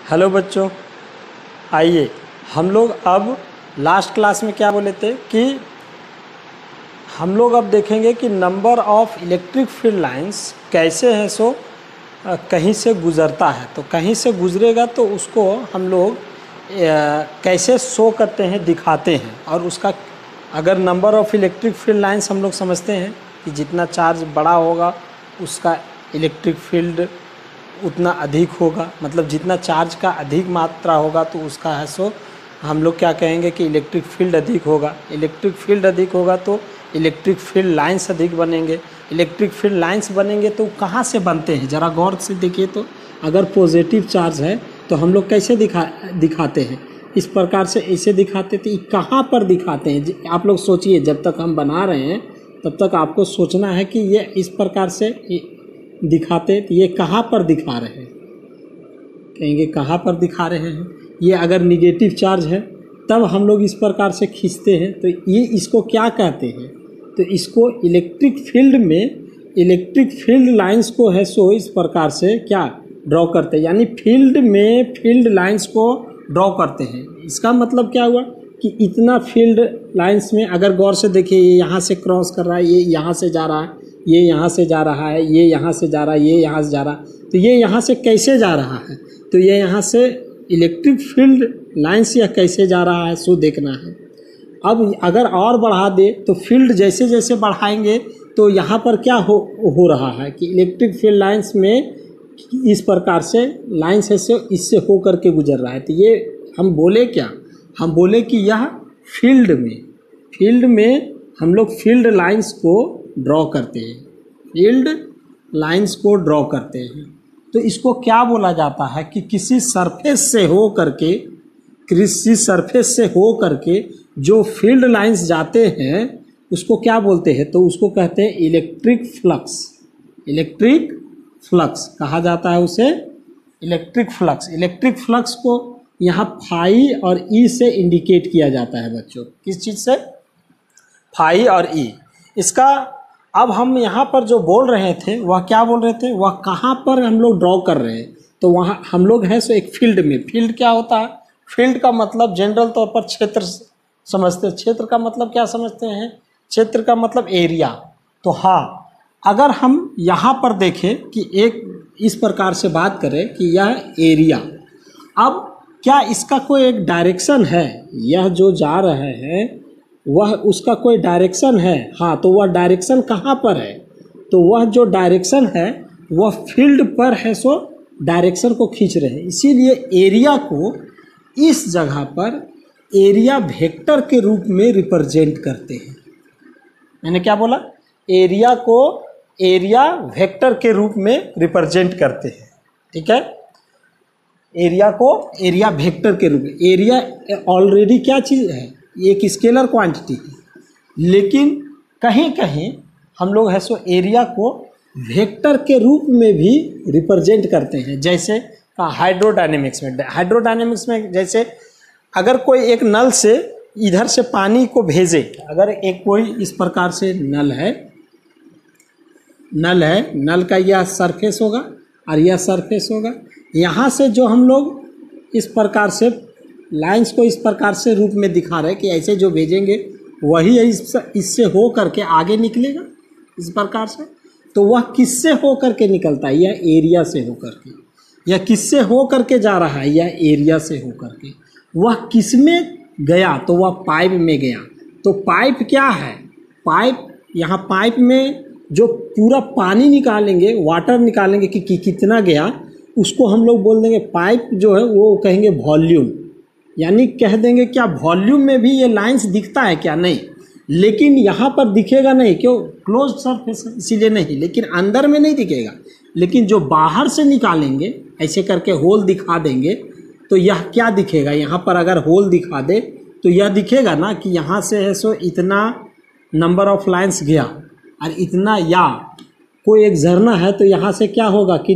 Hello बच्चों, आइए हम लोग अब लास्ट क्लास में क्या बोले थे कि हम लोग अब देखेंगे कि number of electric field lines कैसे है सो कहीं से गुज़रता है। तो कहीं से गुज़रेगा तो उसको हम लोग कैसे शो करते हैं, दिखाते हैं। और उसका अगर number of electric field lines हम लोग समझते हैं कि जितना चार्ज बड़ा होगा उसका इलेक्ट्रिक फील्ड उतना अधिक होगा, मतलब जितना चार्ज का अधिक मात्रा होगा तो उसका है सो हम लोग क्या कहेंगे कि इलेक्ट्रिक फील्ड अधिक होगा। इलेक्ट्रिक फील्ड अधिक होगा तो इलेक्ट्रिक फील्ड लाइंस अधिक बनेंगे। इलेक्ट्रिक फील्ड लाइंस बनेंगे तो कहाँ से बनते हैं, ज़रा गौर से देखिए। तो अगर पॉजिटिव चार्ज है तो हम लोग कैसे दिखाते हैं, इस प्रकार से ऐसे दिखाते थे। कहाँ पर दिखाते हैं आप लोग सोचिए, जब तक हम बना रहे हैं तब तक आपको सोचना है कि ये इस प्रकार से दिखाते, तो ये कहाँ पर दिखा रहे हैं, कहेंगे कहाँ पर दिखा रहे हैं। ये अगर निगेटिव चार्ज है तब हम लोग इस प्रकार से खींचते हैं, तो ये इसको क्या कहते हैं, तो इसको इलेक्ट्रिक फील्ड में इलेक्ट्रिक फील्ड लाइंस को है सो इस प्रकार से क्या ड्रॉ करते हैं, यानी फील्ड में फील्ड लाइंस को ड्रॉ करते हैं। इसका मतलब क्या हुआ कि इतना फील्ड लाइंस में अगर गौर से देखिए, ये यहाँ से क्रॉस कर रहा है, ये यहाँ से जा रहा है, ये यहाँ से जा रहा है, ये यहाँ से जा रहा है, ये यहाँ से जा रहा है, तो ये यहाँ से कैसे जा रहा है, तो ये यहाँ से इलेक्ट्रिक फील्ड लाइंस यह कैसे जा रहा है सो देखना है। अब अगर और बढ़ा दे तो फील्ड जैसे जैसे बढ़ाएंगे तो यहाँ पर क्या हो रहा है कि इलेक्ट्रिक फील्ड लाइंस में इस प्रकार से लाइंस ऐसे इससे हो करके गुजर रहा है। तो ये हम बोले क्या, हम बोले कि यह फील्ड में हम लोग फील्ड लाइंस को ड्रॉ करते हैं, फील्ड लाइंस को ड्रॉ करते हैं। तो इसको क्या बोला जाता है कि किसी सरफेस से हो करके जो फील्ड लाइंस जाते हैं उसको क्या बोलते हैं, तो उसको कहते हैं इलेक्ट्रिक फ्लक्स। इलेक्ट्रिक फ्लक्स कहा जाता है उसे, इलेक्ट्रिक फ्लक्स। इलेक्ट्रिक फ्लक्स को यहाँ फाई और ई से इंडिकेट किया जाता है बच्चों। किस चीज़ से, फाई और ई। इसका अब हम यहाँ पर जो बोल रहे थे वह क्या बोल रहे थे, वह कहाँ पर हम लोग ड्रॉ कर रहे हैं, तो वहाँ हम लोग हैं सो एक फील्ड में। फील्ड क्या होता है, फील्ड का मतलब जनरल तौर पर क्षेत्र समझते हैं। क्षेत्र का मतलब क्या समझते हैं, क्षेत्र का मतलब एरिया। तो हाँ, अगर हम यहाँ पर देखें कि एक इस प्रकार से बात करें कि यह एरिया, अब क्या इसका कोई एक डायरेक्शन है, यह जो जा रहे हैं वह उसका कोई डायरेक्शन है, हाँ, तो वह डायरेक्शन कहाँ पर है, तो वह जो डायरेक्शन है वह फील्ड पर है सो डायरेक्शन को खींच रहे हैं। इसीलिए एरिया को इस जगह पर एरिया वेक्टर के रूप में रिप्रेजेंट करते हैं। मैंने क्या बोला, एरिया को एरिया वेक्टर के रूप में रिप्रेजेंट करते हैं, ठीक है। एरिया को एरिया वेक्टर के रूप में, एरिया ऑलरेडी क्या चीज़ है, एक स्केलर क्वांटिटी है, लेकिन कहीं कहीं हम लोग है सो एरिया को वेक्टर के रूप में भी रिप्रेजेंट करते हैं। जैसे हाइड्रोडायनेमिक्स में जैसे अगर कोई एक नल से इधर से पानी को भेजे, अगर एक कोई इस प्रकार से नल है, नल का यह सरफेस होगा और यह सरफेस होगा, यहाँ से जो हम लोग इस प्रकार से लाइंस को इस प्रकार से रूप में दिखा रहे हैं कि ऐसे जो भेजेंगे वही इससे हो करके आगे निकलेगा इस प्रकार से। तो वह किससे हो करके निकलता है, यह एरिया से हो करके। यह किससे हो करके जा रहा है, यह एरिया से हो करके। वह किस में गया, तो वह पाइप में गया। तो पाइप क्या है, पाइप, यहाँ पाइप में जो पूरा पानी निकालेंगे, वाटर निकालेंगे कि कितना गया, उसको हम लोग बोल देंगे पाइप जो है वो कहेंगे वॉल्यूम, यानी कह देंगे क्या वॉल्यूम में भी ये लाइंस दिखता है क्या, नहीं, लेकिन यहाँ पर दिखेगा नहीं, क्यों, क्लोज सरफेस इसीलिए नहीं, लेकिन अंदर में नहीं दिखेगा। लेकिन जो बाहर से निकालेंगे ऐसे करके होल दिखा देंगे तो यह क्या दिखेगा, यहाँ पर अगर होल दिखा दे तो यह दिखेगा ना कि यहाँ से है सो इतना नंबर ऑफ लाइंस गया और इतना, या कोई एक झरना है तो यहाँ से क्या होगा कि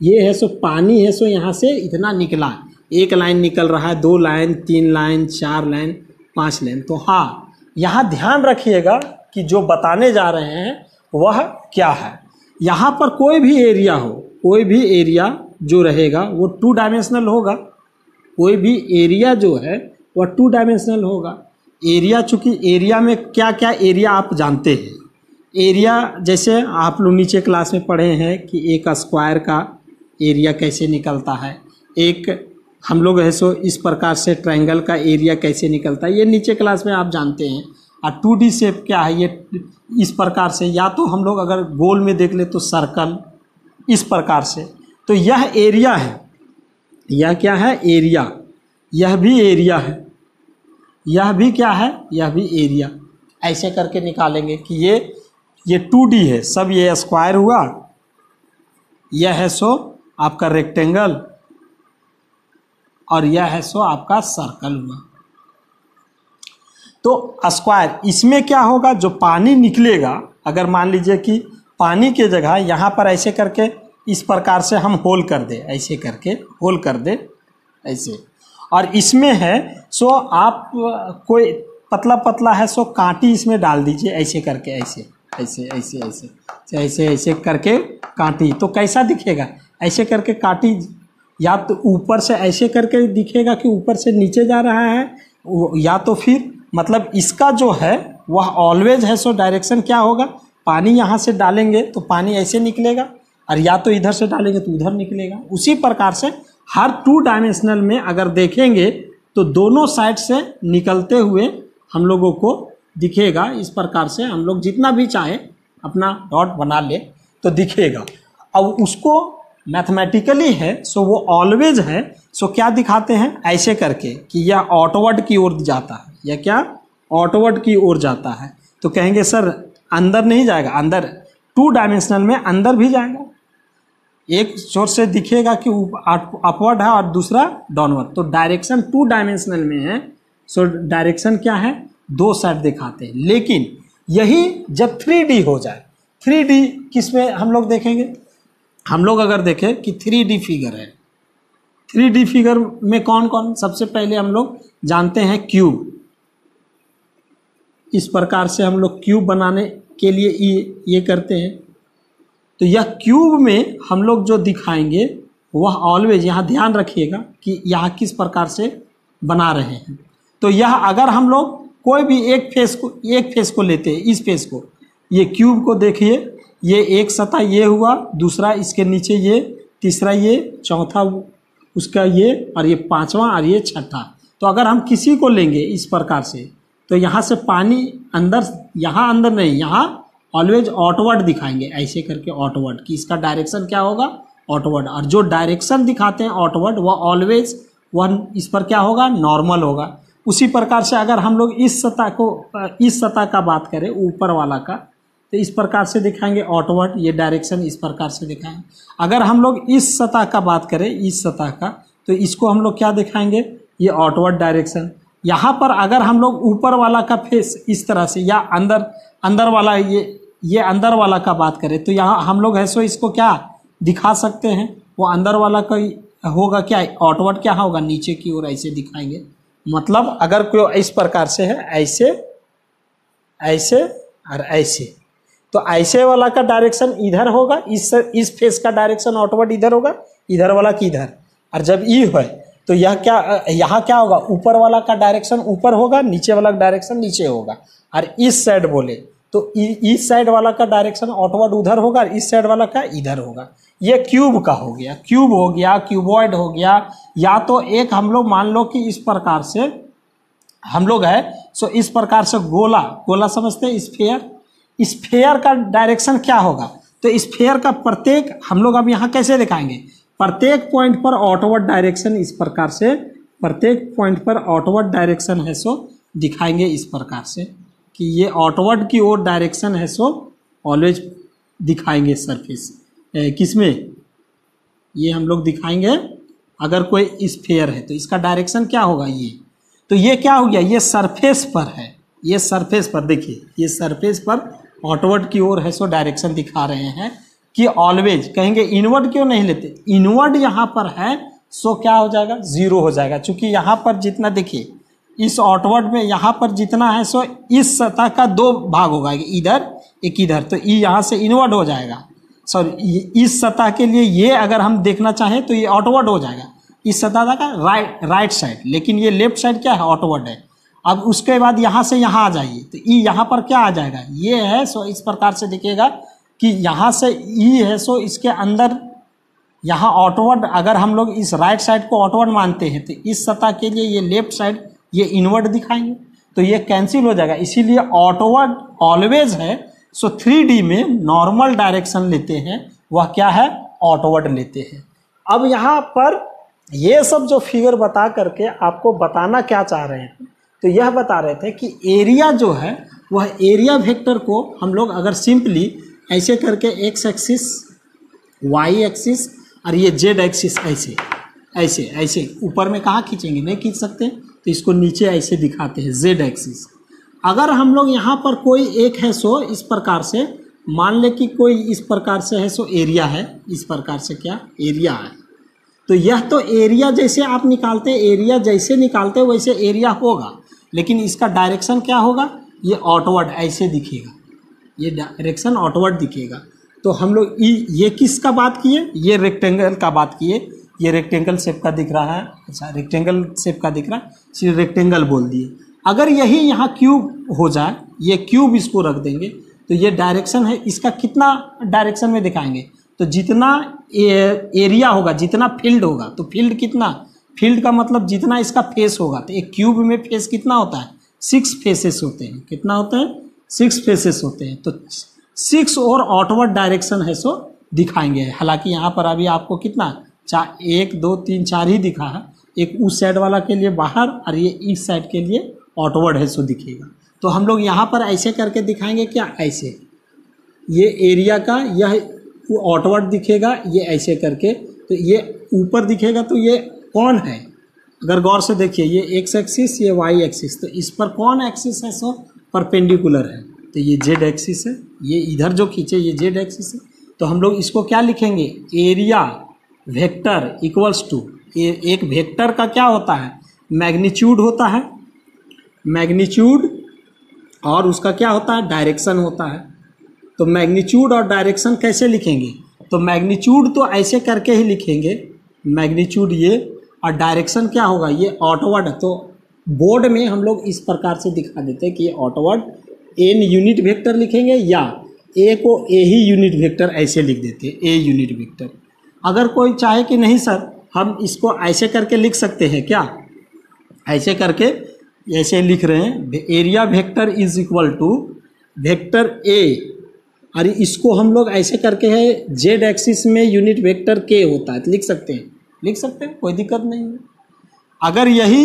ये है सो पानी है सो यहाँ से इतना निकला, एक लाइन निकल रहा है, 2 लाइन, 3 लाइन, 4 लाइन, 5 लाइन। तो हाँ, यहाँ ध्यान रखिएगा कि जो बताने जा रहे हैं वह क्या है। यहाँ पर कोई भी एरिया हो, कोई भी एरिया जो रहेगा वो 2 डायमेंशनल होगा। कोई भी एरिया जो है वह 2 डायमेंशनल होगा। एरिया, चूँकि एरिया में क्या क्या एरिया आप जानते हैं। एरिया जैसे आप लोग नीचे क्लास में पढ़े हैं कि एक स्क्वायर का एरिया कैसे निकलता है, एक हम लोग है सो इस प्रकार से ट्रायंगल का एरिया कैसे निकलता है, ये नीचे क्लास में आप जानते हैं। और 2D शेप क्या है, ये इस प्रकार से, या तो हम लोग अगर गोल में देख ले तो सर्कल, इस प्रकार से। तो यह एरिया है, यह क्या है, एरिया। यह भी एरिया है, यह भी क्या है, यह भी एरिया। ऐसे करके निकालेंगे कि ये 2D है, सब ये स्क्वायर हुआ, यह है सो आपका रेक्टेंगल, और यह है सो आपका सर्कल हुआ। तो स्क्वायर, इसमें क्या होगा, जो पानी निकलेगा, अगर मान लीजिए कि पानी के जगह यहाँ पर ऐसे करके इस प्रकार से हम होल कर दे, ऐसे करके होल कर दे ऐसे, और इसमें है सो आप कोई पतला पतला है सो कांटी इसमें डाल दीजिए, ऐसे करके, ऐसे ऐसे ऐसे ऐसे ऐसे ऐसे करके कांटी, तो कैसा दिखेगा, ऐसे करके कांटी, या तो ऊपर से ऐसे करके दिखेगा कि ऊपर से नीचे जा रहा है, या तो फिर मतलब इसका जो है वह ऑलवेज है सो डायरेक्शन क्या होगा, पानी यहाँ से डालेंगे तो पानी ऐसे निकलेगा, और या तो इधर से डालेंगे तो उधर निकलेगा। उसी प्रकार से हर 2 डायमेंशनल में अगर देखेंगे तो दोनों साइड से निकलते हुए हम लोगों को दिखेगा। इस प्रकार से हम लोग जितना भी चाहे अपना डॉट बना ले तो दिखेगा। अब उसको मैथमेटिकली है सो वो ऑलवेज है सो क्या दिखाते हैं, ऐसे करके कि यह आउटवर्ड की ओर जाता है, यह क्या आउटवर्ड की ओर जाता है। तो कहेंगे सर अंदर नहीं जाएगा, अंदर 2 डायमेंशनल में अंदर भी जाएगा। एक छोर से दिखेगा कि अपवर्ड है और दूसरा डाउनवर्ड, तो डायरेक्शन 2 डायमेंशनल में है सो डायरेक्शन क्या है, 2 साइड दिखाते हैं। लेकिन यही जब 3D हो जाए, 3D किस में हम लोग देखेंगे, हम लोग अगर देखें कि 3D फिगर है, 3D फिगर में कौन कौन, सबसे पहले हम लोग जानते हैं क्यूब। इस प्रकार से हम लोग क्यूब बनाने के लिए ये करते हैं। तो यह क्यूब में हम लोग जो दिखाएंगे वह ऑलवेज, यहाँ ध्यान रखिएगा कि यहाँ किस प्रकार से बना रहे हैं। तो यह अगर हम लोग कोई भी एक फेस को लेते हैं, इस फेस को, ये क्यूब को देखिए, ये एक सतह ये हुआ, दूसरा इसके नीचे ये, तीसरा ये, चौथा उसका ये, और ये पांचवा, और ये छठा। तो अगर हम किसी को लेंगे इस प्रकार से तो यहाँ से पानी अंदर, यहाँ अंदर नहीं, यहाँ ऑलवेज आउटवर्ड दिखाएंगे, ऐसे करके आउटवर्ड, कि इसका डायरेक्शन क्या होगा, आउटवर्ड। और जो डायरेक्शन दिखाते हैं आउटवर्ड वह ऑलवेज वन इस पर क्या होगा, नॉर्मल होगा। उसी प्रकार से अगर हम लोग इस सतह का बात करें, ऊपर वाला का, तो इस प्रकार से दिखाएंगे आउटवर्ड, ये डायरेक्शन इस प्रकार से दिखाएंगे। अगर हम लोग इस सतह का बात करें, इस सतह का, तो इसको हम लोग क्या दिखाएंगे, ये आउटवर्ड डायरेक्शन। यहाँ पर अगर हम लोग ऊपर वाला का फेस इस तरह से, या अंदर वाला, ये अंदर वाला का बात करें, तो यहाँ हम लोग है सो इसको क्या दिखा सकते हैं, वो अंदर वाला का होगा क्या, आउटवर्ड क्या होगा, नीचे की ओर ऐसे दिखाएंगे। मतलब अगर कोई इस प्रकार से है, ऐसे ऐसे और ऐसे, तो ऐसे वाला का डायरेक्शन इधर होगा, इस फेस का डायरेक्शन आउटवर्ड इधर होगा, इधर वाला की इधर। और जब ई है तो यह क्या, यहाँ क्या होगा, ऊपर वाला का डायरेक्शन ऊपर होगा, नीचे वाला का डायरेक्शन नीचे होगा। और इस साइड बोले तो इस साइड वाला का डायरेक्शन आउटवर्ड उधर होगा, और इस साइड वाला का इधर होगा। ये क्यूब का हो गया, क्यूब हो गया, क्यूबॉइड हो गया। या तो एक हम लोग मान लो कि इस प्रकार से हम लोग है सो इस प्रकार से गोला समझते हैं, स्फेयर का डायरेक्शन क्या होगा, तो स्फेयर का प्रत्येक हम लोग अब यहाँ कैसे दिखाएंगे, प्रत्येक पॉइंट पर आउटवर्ड डायरेक्शन, इस प्रकार से प्रत्येक पॉइंट पर आउटवर्ड डायरेक्शन है सो दिखाएंगे इस प्रकार से कि ये आउटवर्ड की ओर डायरेक्शन है सो ऑलवेज दिखाएंगे सरफेस किसमें, ये हम लोग दिखाएंगे। अगर कोई स्फेयर है तो इसका डायरेक्शन क्या होगा, ये तो ये क्या हो गया, ये सरफेस पर है, ये सरफेस पर देखिए, ये सरफेस पर आउटवर्ड की ओर है सो डायरेक्शन दिखा रहे हैं कि ऑलवेज। कहेंगे इनवर्ड क्यों नहीं लेते, इनवर्ड यहाँ पर है सो क्या हो जाएगा, 0 हो जाएगा। चूंकि यहाँ पर जितना देखिए इस आउटवर्ड में यहाँ पर जितना है सो इस सतह का 2 भाग होगा, इधर एक इधर, तो ई यहाँ से इनवर्ड हो जाएगा। सॉरी इस सतह के लिए ये अगर हम देखना चाहें तो ये ऑटवर्ड हो जाएगा, इस सतह का राइट साइड, लेकिन ये लेफ्ट साइड क्या है, ऑटवर्ड है। अब उसके बाद यहाँ से यहाँ आ जाइए तो ई यहाँ पर क्या आ जाएगा, ये है। सो इस प्रकार से दिखेगा कि यहाँ से ई है, सो इसके अंदर यहाँ ऑटवर्ड, अगर हम लोग इस राइट साइड को ऑटवर्ड मानते हैं तो इस सतह के लिए ये लेफ्ट साइड ये इनवर्ड दिखाएंगे, तो ये कैंसिल हो जाएगा। इसीलिए ऑटवर्ड ऑलवेज है। सो 3D में नॉर्मल डायरेक्शन लेते हैं, वह क्या है, ऑटवर्ड लेते हैं। अब यहाँ पर ये सब जो फिगर बता करके आपको बताना क्या चाह रहे हैं, तो यह बता रहे थे कि एरिया जो है वह एरिया वेक्टर को हम लोग अगर सिंपली ऐसे करके एक्स एक्सिस, वाई एक्सिस और ये जेड एक्सिस ऐसे ऐसे ऐसे ऊपर में कहाँ खींचेंगे, नहीं खींच सकते, तो इसको नीचे ऐसे दिखाते हैं जेड एक्सिस। अगर हम लोग यहाँ पर कोई एक है सो इस प्रकार से मान ले कि कोई इस प्रकार से है, सो एरिया है, इस प्रकार से क्या एरिया है, तो यह तो एरिया जैसे आप निकालते, एरिया जैसे निकालते वैसे एरिया होगा, लेकिन इसका डायरेक्शन क्या होगा, ये ऑटवर्ड ऐसे दिखेगा, ये डायरेक्शन ऑटवर्ड दिखेगा। तो हम लोग ये किसका बात किए, ये रेक्टेंगल का बात किए, ये रेक्टेंगल शेप का दिख रहा है, अच्छा रेक्टेंगल शेप का दिख रहा है, इसलिए रेक्टेंगल बोल दिए। अगर यही यहाँ क्यूब हो जाए, ये क्यूब इसको रख देंगे, तो ये डायरेक्शन है, इसका कितना डायरेक्शन में दिखाएंगे, तो जितना एरिया होगा, जितना फील्ड होगा, तो फील्ड कितना, फील्ड का मतलब जितना इसका फेस होगा, तो एक क्यूब में फेस कितना होता है, 6 फेसेस होते हैं, कितना होता है, 6 फेसेस होते हैं, तो 6 और आउटवर्ड डायरेक्शन है सो दिखाएंगे। हालांकि यहाँ पर अभी आपको कितना 1 2 3 4 ही दिखा है, एक उस साइड वाला के लिए बाहर और ये इस साइड के लिए आउटवर्ड है सो दिखेगा। तो हम लोग यहाँ पर ऐसे करके दिखाएंगे, क्या ऐसे, ये एरिया का यह आउटवर्ड दिखेगा, ये ऐसे करके, तो ये ऊपर दिखेगा, तो ये कौन है, अगर गौर से देखिए, ये एक्स एक्सिस, ये वाई एक्सिस, तो इस पर कौन एक्सिस है, सो परपेंडिकुलर है, तो ये जेड एक्सिस है, ये इधर जो खींचे ये जेड एक्सिस है। तो हम लोग इसको क्या लिखेंगे, एरिया वेक्टर इक्वल्स टू, एक वेक्टर का क्या होता है, मैग्नीट्यूड होता है, मैग्नीट्यूड, और उसका क्या होता है, डायरेक्शन होता है। तो मैग्नीट्यूड और डायरेक्शन कैसे लिखेंगे, तो मैग्नीट्यूड तो ऐसे करके ही लिखेंगे, मैग्नीट्यूड ये, और डायरेक्शन क्या होगा, ये आउटवर्ड। तो बोर्ड में हम लोग इस प्रकार से दिखा देते हैं कि ये आउटवर्ड एन यूनिट वेक्टर लिखेंगे, या ए को ए ही यूनिट वेक्टर ऐसे लिख देते हैं, ए यूनिट वेक्टर। अगर कोई चाहे कि नहीं सर हम इसको ऐसे करके लिख सकते हैं क्या, ऐसे करके ऐसे लिख रहे हैं, area vector is equal to vector A, और इसको हम लोग ऐसे करके है, जेड एक्सिस में यूनिट वेक्टर के होता है, तो लिख सकते हैं, लिख सकते हैं, कोई दिक्कत नहीं है। अगर यही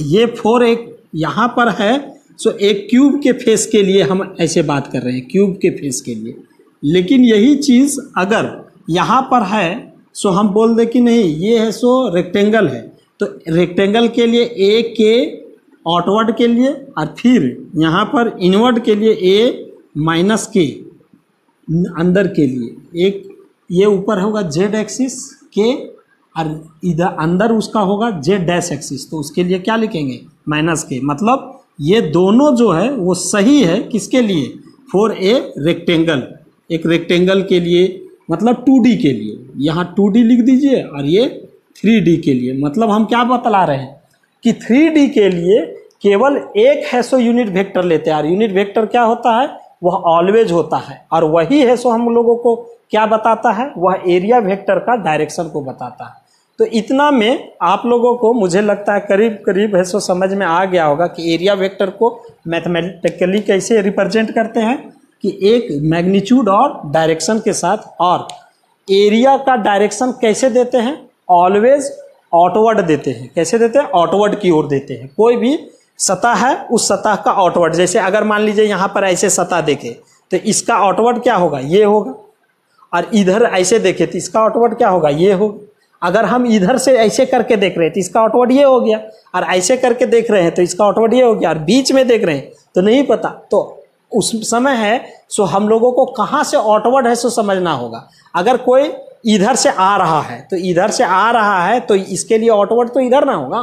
ये 4 एक यहाँ पर है, सो एक क्यूब के फेस के लिए हम ऐसे बात कर रहे हैं, क्यूब के फेस के लिए, लेकिन यही चीज़ अगर यहाँ पर है, सो हम बोल दे कि नहीं ये है सो रेक्टेंगल है, तो रेक्टेंगल के लिए ए के आउटवर्ड के लिए, और फिर यहाँ पर इनवर्ड के लिए ए माइनस के अंदर के लिए, एक ये ऊपर होगा जेड एक्सिस के, और इधर अंदर उसका होगा जेड डैश एक्सिस, तो उसके लिए क्या लिखेंगे, माइनस के। मतलब ये दोनों जो है वो सही है, किसके लिए, फॉर ए रेक्टेंगल, एक रेक्टेंगल के लिए, मतलब 2D के लिए, यहाँ 2D लिख दीजिए, और ये 3D के लिए। मतलब हम क्या बतला रहे हैं कि 3D के लिए केवल एक है सो यूनिट वेक्टर लेते हैं, और यूनिट वेक्टर क्या होता है, वह ऑलवेज होता है, और वही है सो हम लोगों को क्या बताता है, वह एरिया वेक्टर का डायरेक्शन को बताता है। तो इतना में आप लोगों को मुझे लगता है करीब करीब है सो समझ में आ गया होगा कि एरिया वेक्टर को मैथमेटिकली कैसे रिप्रेजेंट करते हैं, कि एक मैग्नीट्यूड और डायरेक्शन के साथ, और एरिया का डायरेक्शन कैसे देते हैं, ऑलवेज आउटवर्ड देते हैं। कैसे देते हैं, आउटवर्ड की ओर देते हैं। कोई भी सतह है उस सतह का आउटवर्ड, जैसे अगर मान लीजिए यहाँ पर ऐसे सतह देखे तो इसका आउटवर्ड क्या होगा, ये होगा, और इधर ऐसे देखे तो इसका आउटवर्ड क्या होगा, ये होगा। अगर हम इधर से ऐसे करके देख रहे हैं तो इसका आउटवर्ड ये हो गया, और ऐसे करके देख रहे हैं तो इसका आउटवर्ड ये हो गया, और बीच में देख रहे हैं तो नहीं पता, तो उस समय है सो हम लोगों को कहाँ से आउटवर्ड है सो समझना होगा। अगर कोई इधर से आ रहा है तो इधर से आ रहा है तो इसके लिए आउटवर्ड तो इधर ना होगा,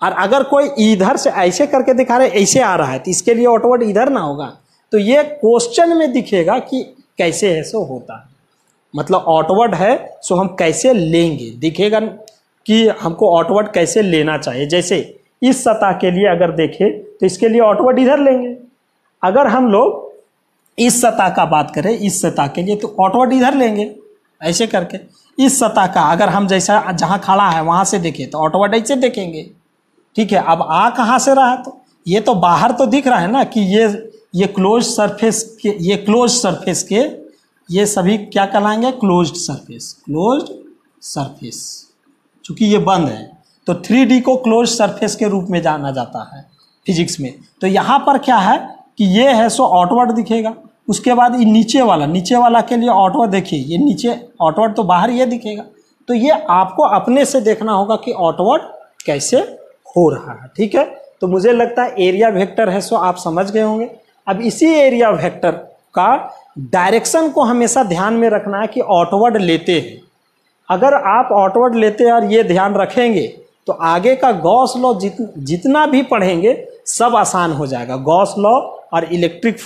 और अगर कोई इधर से ऐसे करके दिखा रहे ऐसे आ रहा है तो इसके लिए आउटवर्ड इधर ना होगा। तो ये क्वेश्चन में दिखेगा कि कैसे है सो होता है। मतलब आउटवर्ड है सो हम कैसे लेंगे, दिखेगा कि हमको आउटवर्ड कैसे लेना चाहिए। जैसे इस सतह के लिए अगर देखें तो इसके लिए आउटवर्ड इधर लेंगे। अगर हम लोग इस सतह का बात करें, इस सतह के लिए तो आउटवर्ड इधर लेंगे ऐसे करके। इस सतह का अगर हम जैसा जहाँ खड़ा है वहाँ से देखें तो आउटवर्ड ऐसे देखेंगे, ठीक है। अब आ कहाँ से रहा है, तो ये तो बाहर तो दिख रहा है ना कि ये क्लोज सरफेस के, ये क्लोज सरफेस के ये सभी क्या कहलाएंगे, क्लोज्ड सरफेस, क्लोज्ड सरफेस। चूंकि ये बंद है तो 3D को क्लोज सरफेस के रूप में जाना जाता है फिजिक्स में। तो यहाँ पर क्या है कि ये है सो आउटवर्ड दिखेगा। उसके बाद ये नीचे वाला के लिए आउटवर्ड, देखिए ये नीचे आउटवर्ड तो बाहर ये दिखेगा। तो ये आपको अपने से देखना होगा कि आउटवर्ड कैसे हो रहा है, ठीक है। तो मुझे लगता है एरिया वेक्टर है सो आप समझ गए होंगे। अब इसी एरिया वेक्टर का डायरेक्शन को हमेशा ध्यान में रखना है कि आउटवर्ड लेते हैं। अगर आप आउटवर्ड लेते हैं और ये ध्यान रखेंगे तो आगे का गॉस लॉ जितना भी पढ़ेंगे सब आसान हो जाएगा। गॉस लॉ और इलेक्ट्रिक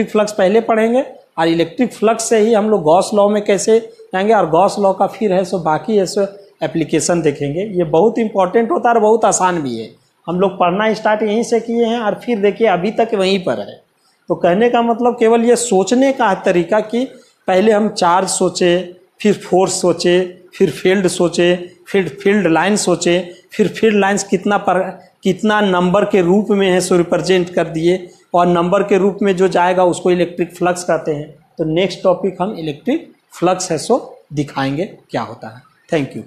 फ्लक्स पहले पढ़ेंगे और इलेक्ट्रिक फ्लक्स से ही हम लोग गॉस लॉ में कैसे जाएंगे, और गॉस लॉ का फिर है सो बाकी है सो एप्लीकेशन देखेंगे। ये बहुत इंपॉर्टेंट होता है और बहुत आसान भी है। हम लोग पढ़ना स्टार्ट यहीं से किए हैं और फिर देखिए अभी तक वहीं पर है। तो कहने का मतलब केवल ये सोचने का तरीका कि पहले हम चार्ज सोचे, फिर फोर्स सोचे, फिर फील्ड सोचे, फिर फील्ड लाइन सोचे, फिर फील्ड लाइंस कितना नंबर के रूप में है सो रिप्रेजेंट कर दिए, और नंबर के रूप में जो जाएगा उसको इलेक्ट्रिक फ्लक्स कहते हैं। तो नेक्स्ट टॉपिक हम इलेक्ट्रिक फ्लक्स है सो दिखाएंगे क्या होता है। Thank you.